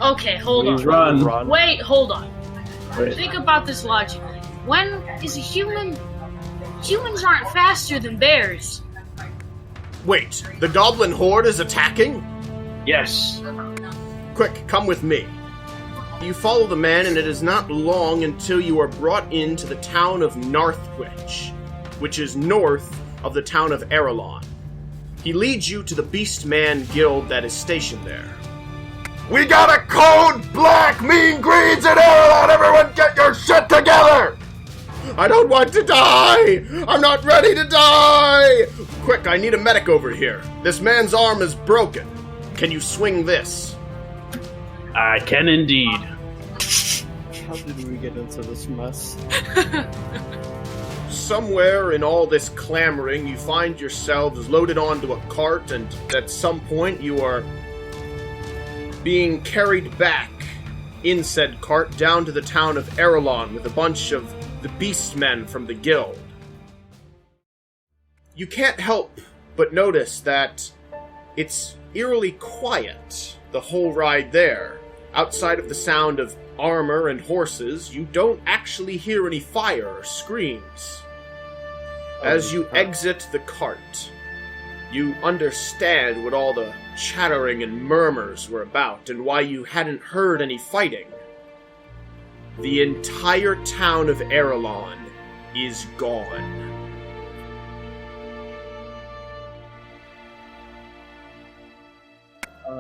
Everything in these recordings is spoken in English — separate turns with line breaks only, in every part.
Okay, hold
Please
on.
run.
Wait, hold on.
Wait.
Think about this logically. When is a human... Humans aren't faster than bears.
Wait, the goblin horde is attacking?
Yes.
Quick, come with me. You follow the man, and it is not long until you are brought into the town of Northwich, which is north of the town of Aerilon. He leads you to the Beastman Guild that is stationed there. We got a code black mean greens in Aerilon! Everyone get your shit together! I don't want to die! I'm not ready to die! Quick, I need a medic over here. This man's arm is broken. Can you swing this?
I can indeed.
How did we get into this mess?
Somewhere in all this clamoring, you find yourselves loaded onto a cart, and at some point you are being carried back in said cart down to the town of Aerilon with a bunch of the beastmen from the guild. You can't help but notice that it's eerily quiet the whole ride there. Outside of the sound of armor and horses, you don't actually hear any fire or screams. As you exit the cart, you understand what all the chattering and murmurs were about and why you hadn't heard any fighting. The entire town of Aerilon is gone.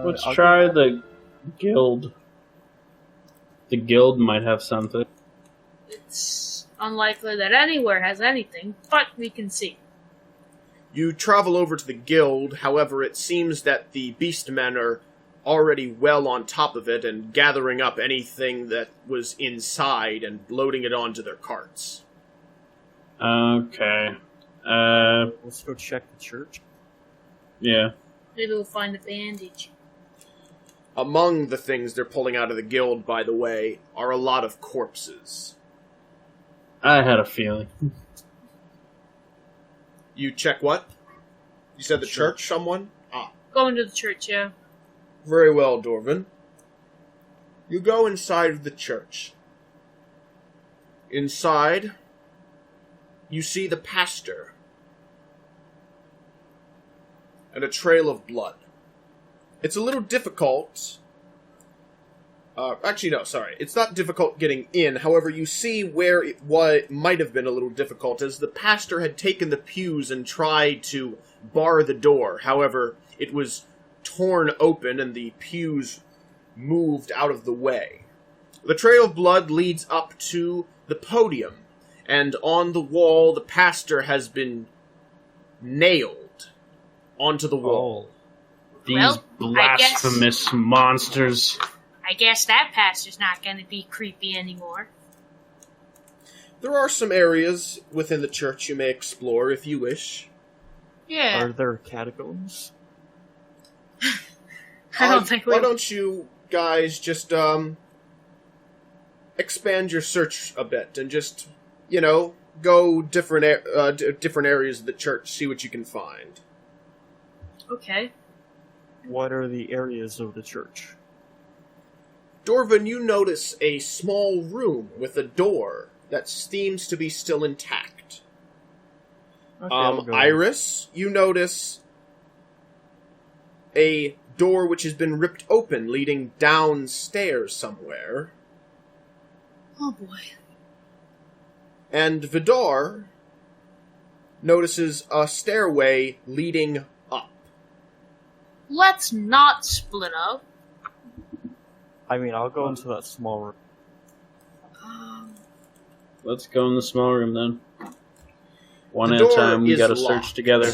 Let's try the guild. The guild might have something.
It's unlikely that anywhere has anything, but we can see.
You travel over to the guild, however, it seems that the beastmen are already well on top of it and gathering up anything that was inside and loading it onto their carts.
Okay.
Let's go check the church.
Yeah.
Maybe we'll find a bandage.
Among the things they're pulling out of the guild, by the way, are a lot of corpses.
I had a feeling.
You check what? You said the church, someone? Ah.
Going to the church, yeah.
Very well, Dorvin. You go inside of the church. Inside, you see the pastor and a trail of blood. It's a little difficult. Actually, no, sorry. It's not difficult getting in. However, you see where it might have been a little difficult, as the pastor had taken the pews and tried to bar the door. However, it was torn open and the pews moved out of the way. The trail of blood leads up to the podium, and on the wall, the pastor has been nailed onto the wall.
These
Well,
blasphemous monsters.
I guess that pastor's not going to be creepy anymore.
There are some areas within the church you may explore if you wish.
Yeah.
Are there catacombs?
I don't think we...
Why don't you guys just, expand your search a bit and just, go different areas of the church, see what you can find.
Okay.
What are the areas of the church?
Dorvin, you notice a small room with a door that seems to be still intact.
Okay, I'll go.
Iris, you notice a door which has been ripped open leading downstairs somewhere.
Oh boy.
And Vidar notices a stairway leading up.
Let's not split up.
I mean, I'll go into that small room.
Let's go in the small room then. One
The
at a
door
time, we
is
gotta
locked.
search together.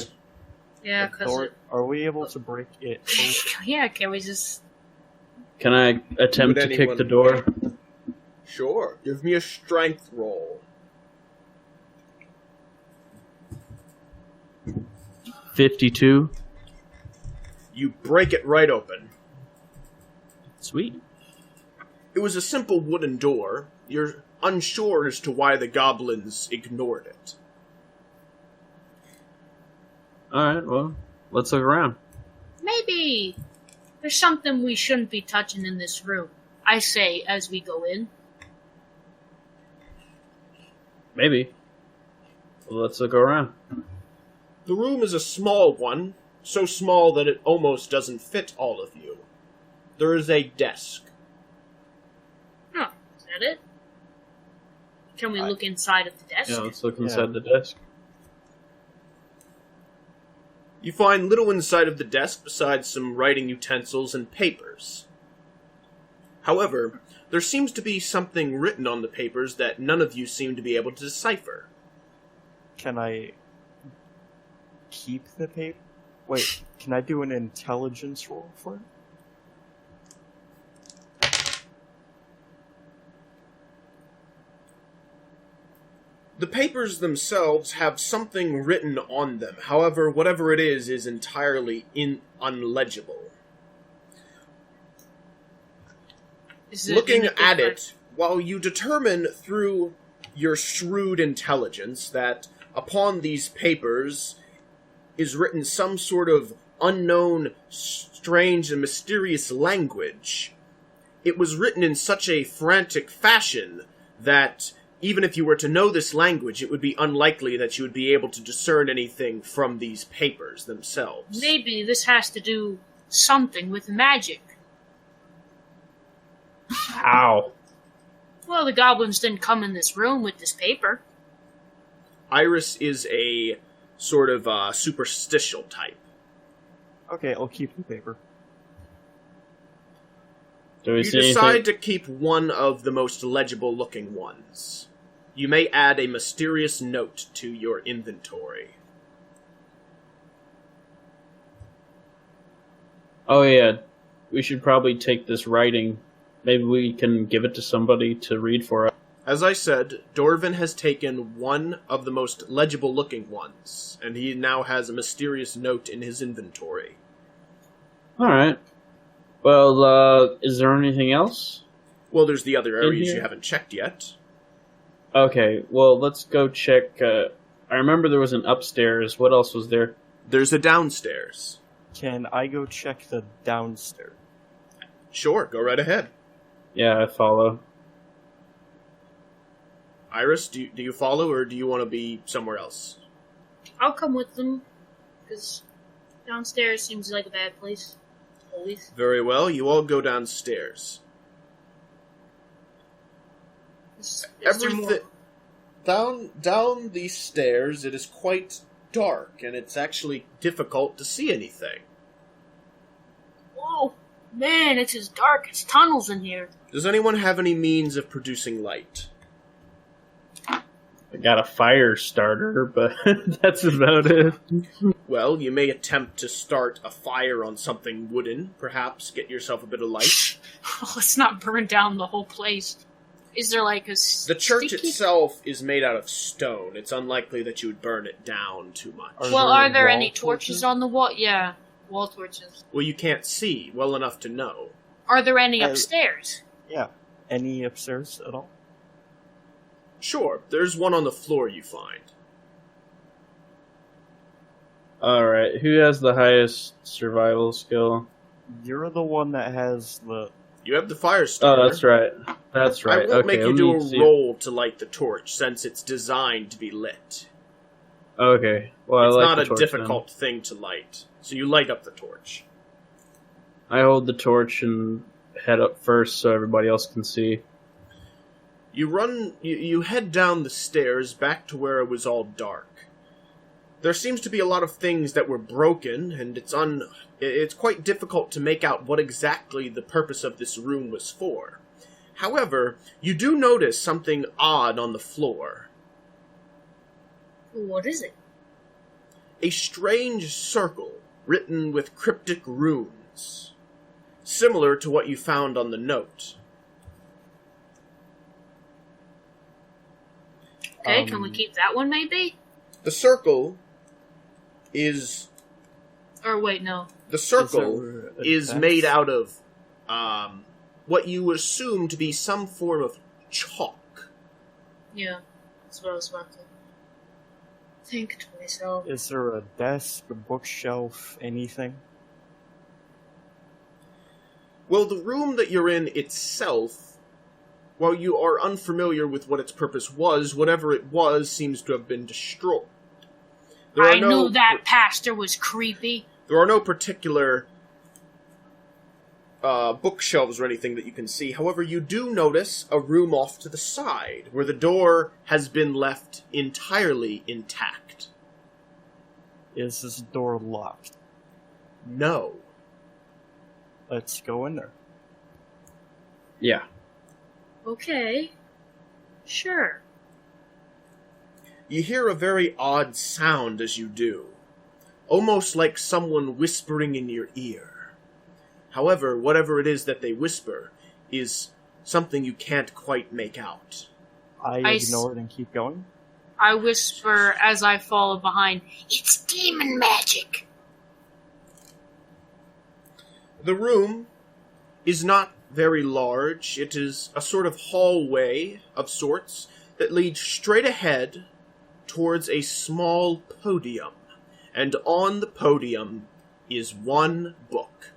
Yeah,
The
because...
door- Are we able to break it open?
Yeah, can we just...
Can I attempt
Would
to kick
anyone-
the door?
Sure, give me a strength roll.
52.
You break it right open.
Sweet.
It was a simple wooden door. You're unsure as to why the goblins ignored it.
Alright, well, let's look around.
Maybe there's something we shouldn't be touching in this room. I say as we go in.
Maybe. Well, let's go around.
The room is a small one, so small that it almost doesn't fit all of you. There is a desk.
Huh, is that it? Can we look inside of the desk?
Yeah, let's look inside the desk.
You find little inside of the desk besides some writing utensils and papers. However, there seems to be something written on the papers that none of you seem to be able to decipher.
Can I keep the paper? Wait, can I do an intelligence roll for it?
The papers themselves have something written on them. However, whatever it is entirely unlegible. Looking at it, while you determine through your shrewd intelligence that upon these papers is written some sort of unknown, strange, and mysterious language, it was written in such a frantic fashion that even if you were to know this language, it would be unlikely that you would be able to discern anything from these papers themselves.
Maybe this has to do something with magic.
How?
Well, the goblins didn't come in this room with this paper.
Iris is a sort of superstitial type.
Okay, I'll keep the paper.
Do we
You
see
decide
anything?
to keep one of the most legible-looking ones. You may add a mysterious note to your inventory.
Oh yeah, we should probably take this writing. Maybe we can give it to somebody to read for us.
As I said, Dorvin has taken one of the most legible-looking ones, and he now has a mysterious note in his inventory.
Alright. Well, is there anything else?
Well, there's the other areas
here?
you haven't checked yet.
Okay, well, let's go check. I remember there was an upstairs. What else was there?
There's a downstairs.
Can I go check the downstairs?
Sure, go right ahead.
Yeah, I follow.
Iris, do you follow, or do you want to be somewhere else?
I'll come with them, because downstairs seems like a bad place. Always.
Very well, you all go downstairs.
Is there more?
Everything down these stairs, it is quite dark, and it's actually difficult to see anything.
Whoa! Man, it's as dark as tunnels in here.
Does anyone have any means of producing light?
I got a fire starter, but that's about it.
Well, you may attempt to start a fire on something wooden, perhaps get yourself a bit of light.
Let's not burn down the whole place. Is there like a
The church
sticky...
itself is made out of stone. It's unlikely that you would burn it down too much.
Well, are there
wall
any torches on the wall? Yeah, wall torches.
Well, you can't see well enough to know.
Are there any
Uh,
upstairs?
Yeah. Any upstairs at all?
Sure, there's one on the floor you find.
Alright, who has the highest survival skill?
You're the one that has the...
You have the fire starter.
Oh, that's right. That's right.
I won't
Okay,
make you
let
do
me
a
see.
roll to light the torch, since it's designed to be lit.
Okay, well,
It's
I like
not
the
a
torch
difficult thing to light. So you light up the torch.
then. I hold the torch and head up first so everybody else can see.
You head down the stairs back to where it was all dark. There seems to be a lot of things that were broken, and it's quite difficult to make out what exactly the purpose of this room was for. However, you do notice something odd on the floor.
What is it?
A strange circle written with cryptic runes, similar to what you found on the note.
Okay, can we keep that one maybe?
The circle is...
Or wait, no.
The circle
there a
is
desk?
made out of what you assume to be some form of chalk.
Yeah, that's what I was about to think to myself.
Is there a desk, a bookshelf, anything?
Well, the room that you're in itself, while you are unfamiliar with what its purpose was, whatever it was seems to have been destroyed.
I knew that pastor was creepy.
There are no particular bookshelves or anything that you can see. However, you do notice a room off to the side, where the door has been left entirely intact.
Is this door locked?
No.
Let's go in there.
Yeah.
Okay. Sure.
You hear a very odd sound as you do, almost like someone whispering in your ear. However, whatever it is that they whisper is something you can't quite make out.
I ignore it and keep going.
I whisper as I follow behind, "It's demon magic!"
The room is not very large. It is a sort of hallway of sorts that leads straight ahead towards a small podium. And on the podium is one book.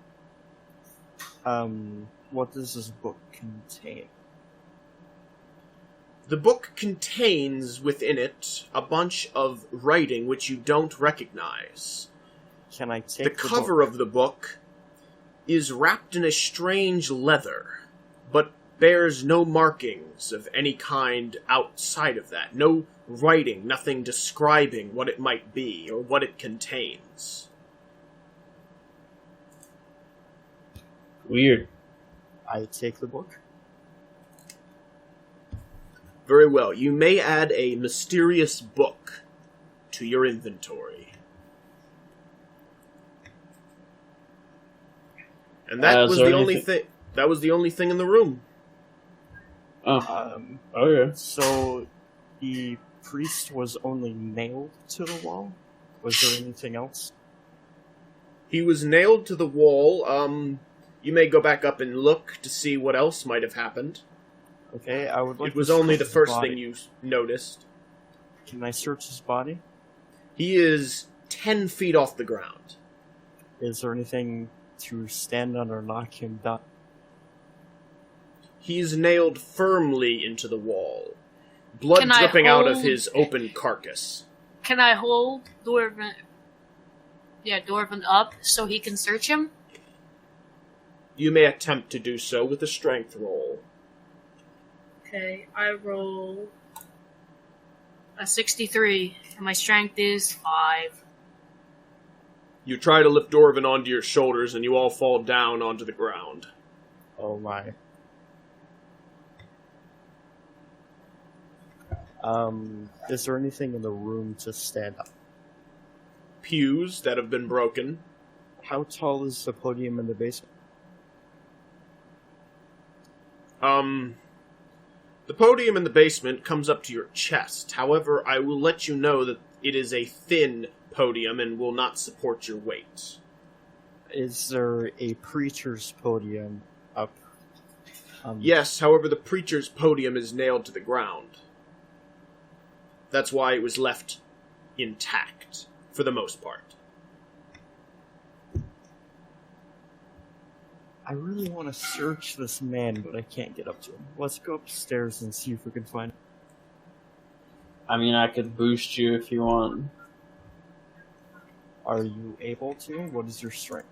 What does this book contain?
The book contains within it a bunch of writing which you don't recognize.
Can I take
The cover of the book is wrapped in a strange leather, but bears no markings of any kind outside of that. No writing, nothing describing what it might be or what it contains.
Weird.
I take the book.
Very well. You may add a mysterious book to your inventory. And that was the only thing. That was the only thing in the room.
Oh. Okay.
So the priest was only nailed to the wall? Was there anything else?
He was nailed to the wall. You may go back up and look to see what else might have happened.
Okay, I would like
It was
to
only
search
the
his
first
body.
thing you noticed.
Can I search his body?
He is 10 feet off the ground.
Is there anything to stand on or knock him down?
He's nailed firmly into the wall. Blood
Can I
dripping out of
hold-
his open carcass.
Can I hold Dwarven up so he can search him?
You may attempt to do so with a strength roll.
Okay, I roll a 63, and my strength is 5.
You try to lift Dorvin onto your shoulders, and you all fall down onto the ground.
Oh my. Is there anything in the room to stand up?
Pews that have been broken.
How tall is the podium in the basement?
The podium in the basement comes up to your chest. However, I will let you know that it is a thin podium and will not support your weight.
Is there a preacher's podium up?
Yes, however, the preacher's podium is nailed to the ground. That's why it was left intact, for the most part.
I really want to search this man, but I can't get up to him. Let's go upstairs and see if we can find him.
I mean, I could boost you if you want.
Are you able to? What is your strength?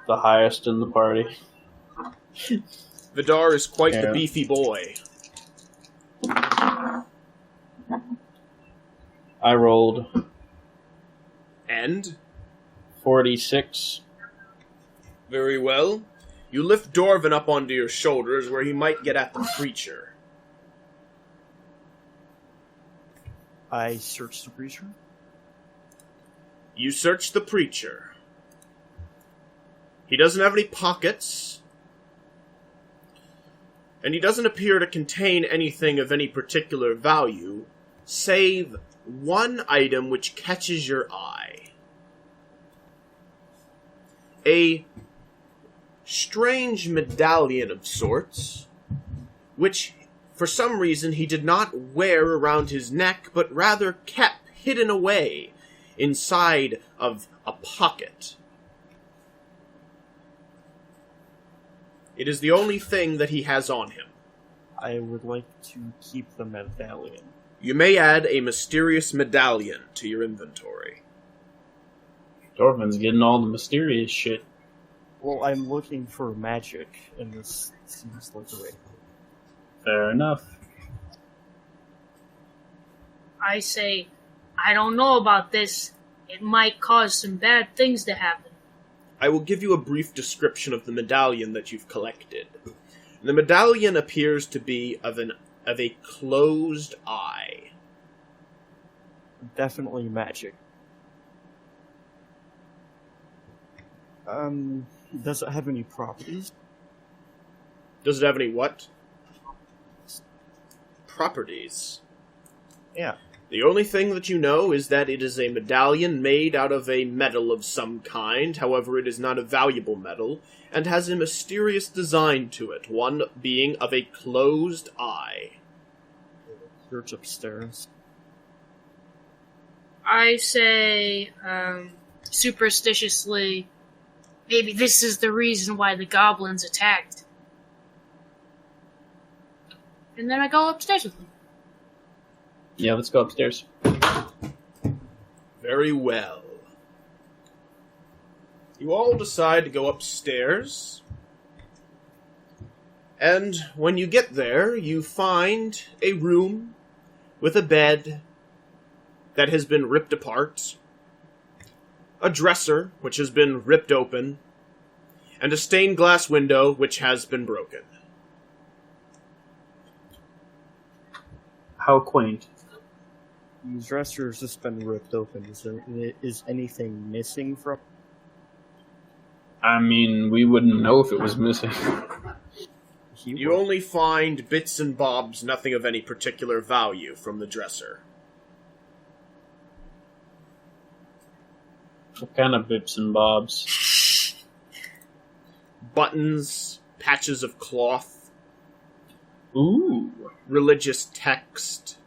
The highest in the party.
Vidar is quite the
Yeah.
beefy boy.
I rolled
And,
46.
very well, you lift Dorvin up onto your shoulders where he might get at the preacher.
I search the preacher.
You search the preacher. He doesn't have any pockets, and he doesn't appear to contain anything of any particular value, save one item which catches your eye. A strange medallion of sorts, which for some reason he did not wear around his neck, but rather kept hidden away inside of a pocket. It is the only thing that he has on him.
I would like to keep the medallion.
You may add a mysterious medallion to your inventory.
Dorfman's getting all the mysterious shit.
Well, I'm looking for magic, and this seems like the way.
Fair enough.
I say, I don't know about this. It might cause some bad things to happen.
I will give you a brief description of the medallion that you've collected. The medallion appears to be of a closed eye.
Definitely magic. Does it have any properties?
Does it have any what? Properties.
Yeah.
The only thing that you know is that it is a medallion made out of a metal of some kind, however it is not a valuable metal, and has a mysterious design to it, one being of a closed eye.
Search upstairs.
I say, superstitiously, maybe this is the reason why the goblins attacked. And then I go upstairs with them.
Yeah, let's go upstairs.
Very well. You all decide to go upstairs, and when you get there, you find a room with a bed that has been ripped apart, a dresser which has been ripped open, and a stained glass window which has been broken.
How quaint.
The dresser's just been ripped open. Is anything missing from?
I mean, we wouldn't know if it was missing.
You only find bits and bobs, nothing of any particular value from the dresser.
What kind of bits and bobs?
Buttons, patches of cloth,
Ooh.
religious text.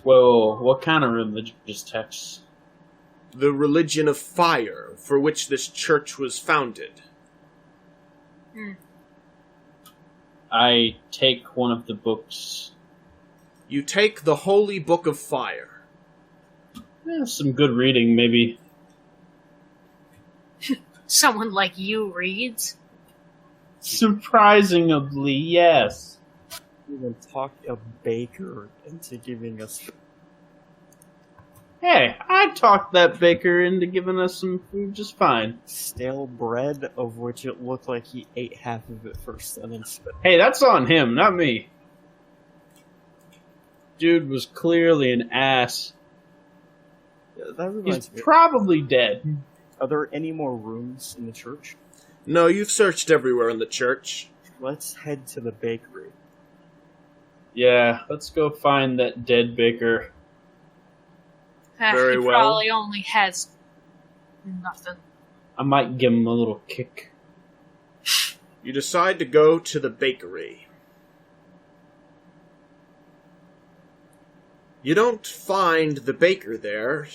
Well, what kind of religious texts?
The religion of fire, for which this church was founded.
I take one of the books.
You take the Holy Book of Fire.
Some good reading, maybe.
Someone like you reads.
Surprisingly, yes.
Even talk a baker into giving us.
Hey, I talked that baker into giving us some food just fine.
Stale bread, of which it looked like he ate half of it first and then spit.
Hey, that's on him, not me. Dude was clearly an ass.
Yeah, that
He's
reminds me.
probably dead.
Are there any more rooms in the church?
No, you've searched everywhere in the church.
Let's head to the bakery.
Yeah, let's go find that dead baker.
Very
He
well.
probably only has nothing.
I might give him a little kick.
You decide to go to the bakery. You don't find the baker there,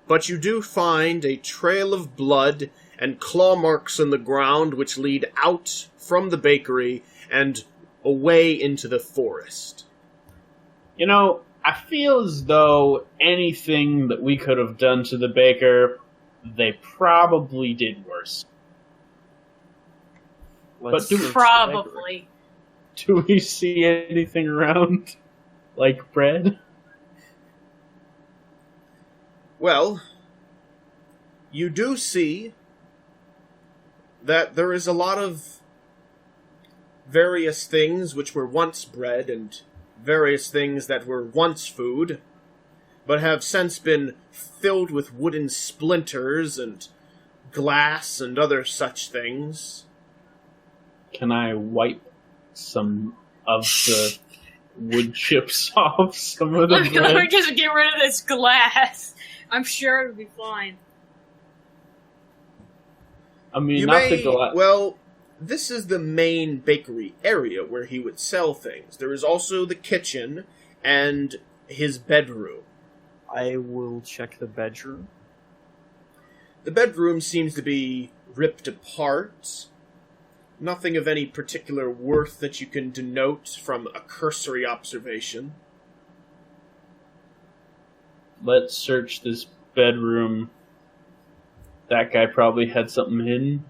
but you do find a trail of blood and claw marks in the ground which lead out from the bakery and away into the forest.
You know, I feel as though anything that we could have done to the baker, they probably did worse.
Let's
But do-
search the
Probably.
Do we see anything around? Like bread?
Well, you do see that there is a lot of various things which were once bread and various things that were once food, but have since been filled with wooden splinters and glass and other such things.
Can I wipe some of the wood chips off some of the
Let me
bread?
just get rid of this glass. I'm sure it'll be fine.
I mean,
You
not
may,
the glass.
well, this is the main bakery area where he would sell things. There is also the kitchen and his bedroom.
I will check the bedroom.
The bedroom seems to be ripped apart. Nothing of any particular worth that you can denote from a cursory observation.
Let's search this bedroom. That guy probably had something hidden.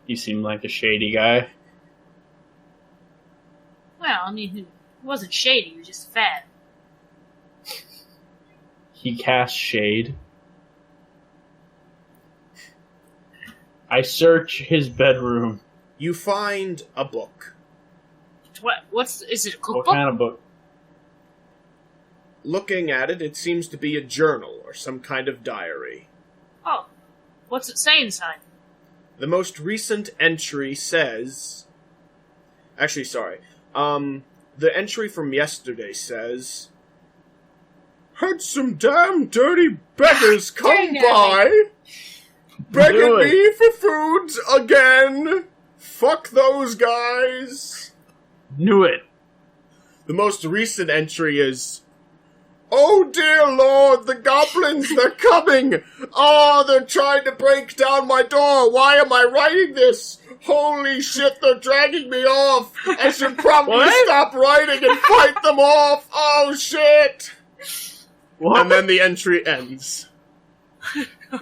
He seemed like a shady guy.
Well, I mean, he wasn't shady, he was just fat.
He cast shade. I search his bedroom.
You find a book.
Is it a
What
cookbook?
kind of book?
Looking at it, it seems to be a journal or some kind of diary.
Oh, what's it say inside?
The most recent entry says... Actually, sorry. The entry from yesterday says... Had some damn dirty beggars come by, begging me for food again. Fuck those guys.
Knew it.
The most recent entry is... Oh dear lord, the goblins, they're coming! Oh, they're trying to break down my door! Why am I writing this? Holy shit, they're dragging me off! I should probably stop writing and fight them off! Oh shit!
What?
And then the entry ends.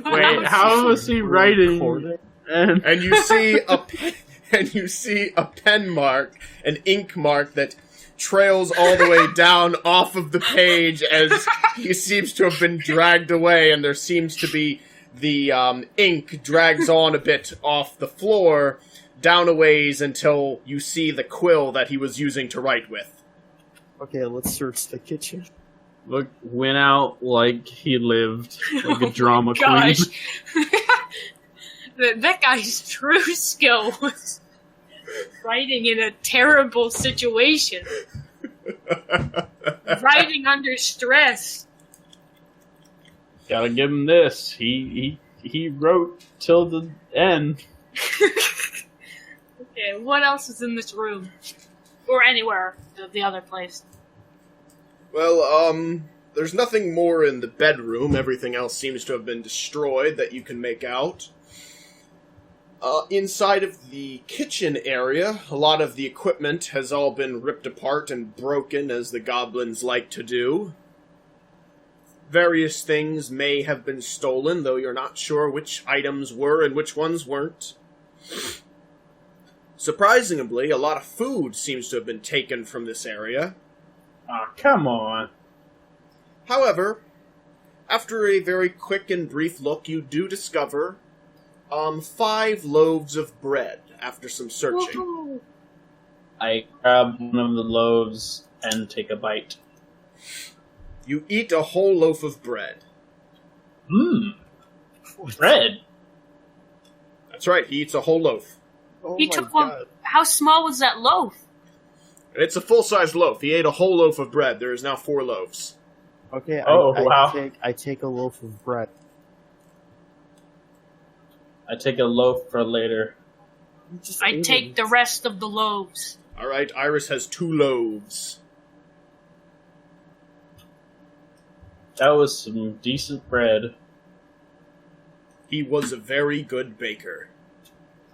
Wait, how was he writing?
And you see a pen mark, an ink mark that trails all the way down off of the page as he seems to have been dragged away, and there seems to be the ink drags on a bit off the floor, down a ways until you see the quill that he was using to write with.
Okay, let's search the kitchen.
Look, went out like he lived, like a drama queen.
Gosh. That guy's true skill was writing in a terrible situation. Writing under stress.
Gotta give him this. He wrote till the end.
Okay, what else is in this room? Or anywhere, the other place.
Well, there's nothing more in the bedroom. Everything else seems to have been destroyed that you can make out. Inside of the kitchen area, a lot of the equipment has all been ripped apart and broken, as the goblins like to do. Various things may have been stolen, though you're not sure which items were and which ones weren't. Surprisingly, a lot of food seems to have been taken from this area.
Aw, come on.
However, after a very quick and brief look, you do discover 5 loaves of bread after some searching.
Woohoo.
I grab one of the loaves and take a bite.
You eat a whole loaf of bread.
Bread?
That's right, he eats a whole loaf.
Oh
He
my
took
God.
one. How small was that loaf?
And it's a full-size loaf. He ate a whole loaf of bread. There is now 4 loaves.
Okay,
wow.
I take a loaf of bread.
I take a loaf for later.
You just
I
ate
take
it.
the rest of the loaves.
Alright, Iris has 2 loaves.
That was some decent bread.
He was a very good baker.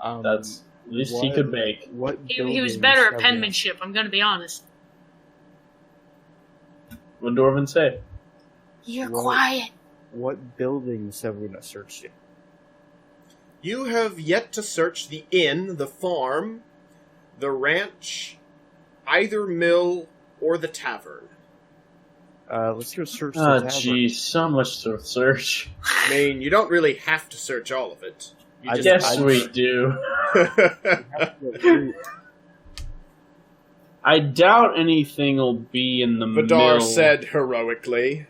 That's at least he could bake.
What
He was
buildings
better at
have we-
penmanship, I'm gonna be honest.
What did Dorvin say?
You're
Well-
quiet.
What buildings have we not searched yet?
You have yet to search the inn, the farm, the ranch, either mill, or the tavern.
Let's go search the
Oh,
tavern.
jeez, so much to search.
I mean, you don't really have to search all of it. You
I
just-
Yes, we do. I doubt anything will be in the
Vidar
mill.
said heroically.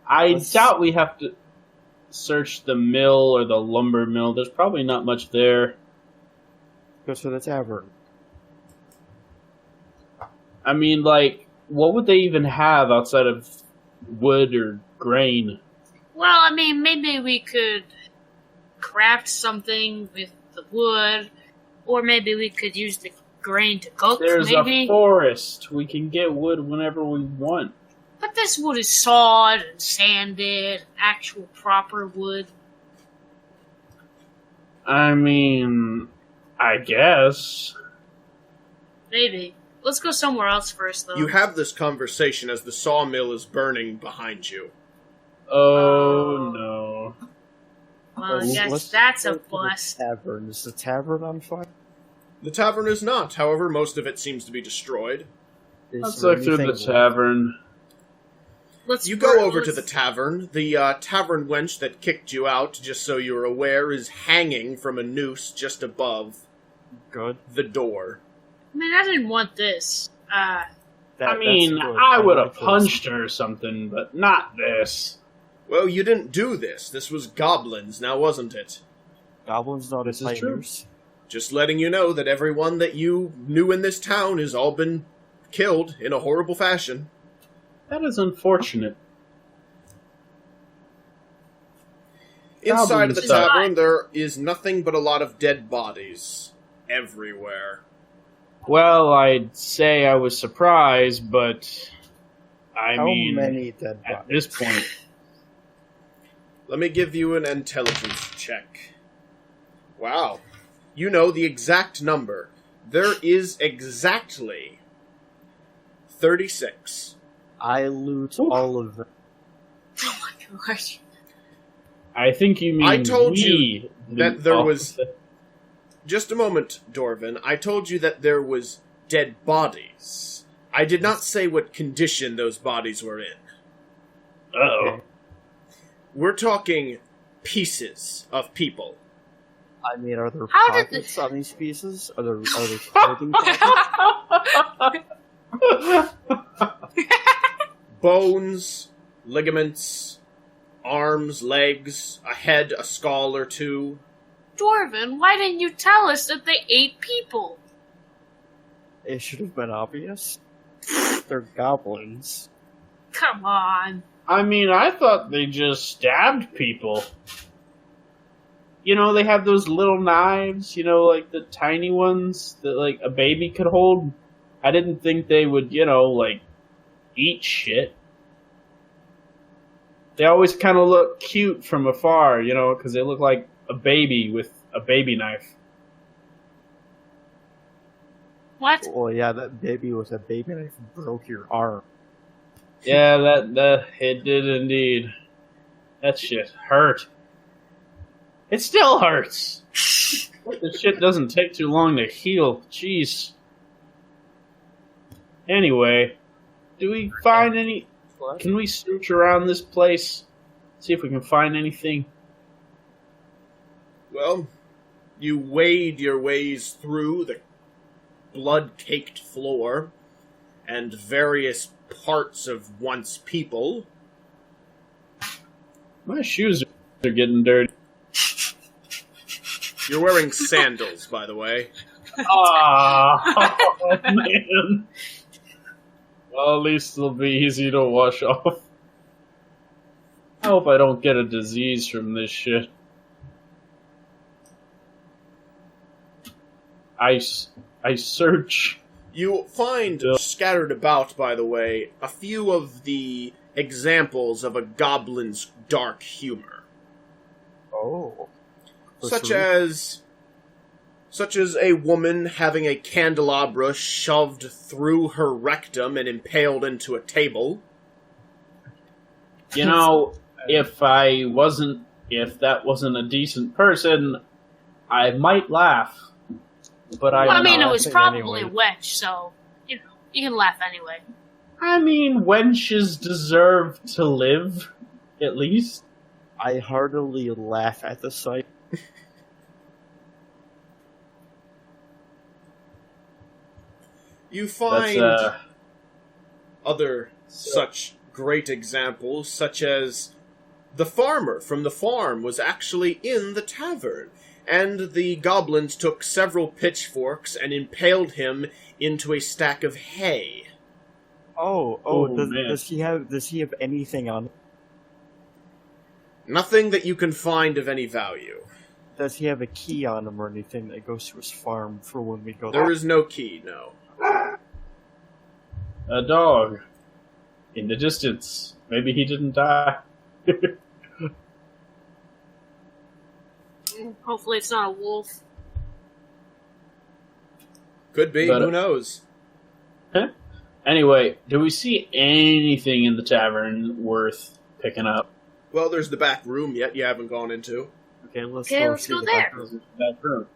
I doubt we have to search the mill or the lumber mill. There's probably not much there.
Go to the tavern.
I mean, like, what would they even have outside of wood or grain?
Well, I mean, maybe we could craft something with the wood, or maybe we could use the grain to cook,
There's
maybe.
a forest. We can get wood whenever we want.
But this wood is sawed and sanded, actual proper wood.
I mean, I guess.
Maybe. Let's go somewhere else first, though.
You have this conversation as the sawmill is burning behind you.
Oh, no.
Well, I
Let's
guess that's a
go to the
bust.
Tavern. Is the tavern on fire?
The tavern is not, however, most of it seems to be destroyed.
Let's look through the tavern.
You go over to the tavern. The tavern wench that kicked you out, just so you're aware, is hanging from a noose just above the door.
I mean, I didn't want this.
I would have punched her or something, but not this.
Well, you didn't do this. This was goblins, now wasn't it?
Goblins not as pioneers.
Just letting you know that everyone that you knew in this town has all been killed in a horrible fashion.
That is unfortunate.
Inside of the tavern, there is nothing but a lot of dead bodies everywhere.
Well, I'd say I was surprised, but
How many dead bodies?
At this point,
let me give you an intelligence check. Wow. You know the exact number. There is exactly 36.
I loot all of them.
Oh my gosh.
I think you mean
I told you
we
that there was... Just a moment, Dorvin. I told you that there was dead bodies. I did not say what condition those bodies were in.
Uh-oh.
We're talking pieces of people.
I mean, are there
How did
pockets on these pieces? Are there clothing pockets?
Bones, ligaments, arms, legs, a head, a skull or two.
Dwarven, why didn't you tell us that they ate people?
It should have been obvious. They're goblins.
Come on.
I mean, I thought they just stabbed people. You know, they have those little knives, you know, like the tiny ones that, like, a baby could hold. I didn't think they would, you know, like, eat shit. They always kind of look cute from afar, you know, because they look like a baby with a baby knife.
What?
Well, yeah, that baby with a baby knife broke your arm.
Yeah, that it did indeed. That shit hurt. It still hurts. This shit doesn't take too long to heal. Jeez. Anyway, do we find any... Can we search around this place? See if we can find anything?
Well, you wade your ways through the blood-caked floor and various parts of once people.
My shoes are getting dirty.
You're wearing sandals, by the way.
Oh, man. Well, at least it'll be easy to wash off. I hope I don't get a disease from this shit. I search.
You find scattered about, by the way, a few of the examples of a goblin's dark humor.
Oh.
Such as a woman having a candelabra shoved through her rectum and impaled into a table.
You know, if that wasn't a decent person, I might laugh. But
I mean,
know.
it was probably a wench, so, you know, you can laugh anyway.
I mean, wenches deserve to live, at least.
I heartily laugh at the sight.
You find other such great examples, such as the farmer from the farm was actually in the tavern, and the goblins took several pitchforks and impaled him into a stack of hay.
Does he have anything on?
Nothing that you can find of any value.
Does he have a key on him or anything that goes to his farm for when we go there?
There is no key, no.
A dog. In the distance. Maybe he didn't die.
Hopefully it's not a wolf.
Could be.
But-
Who knows?
Anyway, do we see anything in the tavern worth picking up?
Well, there's the back room yet you haven't gone into.
Okay, let's
Okay,
go
let's
through
go
the
there.
back room.
That room.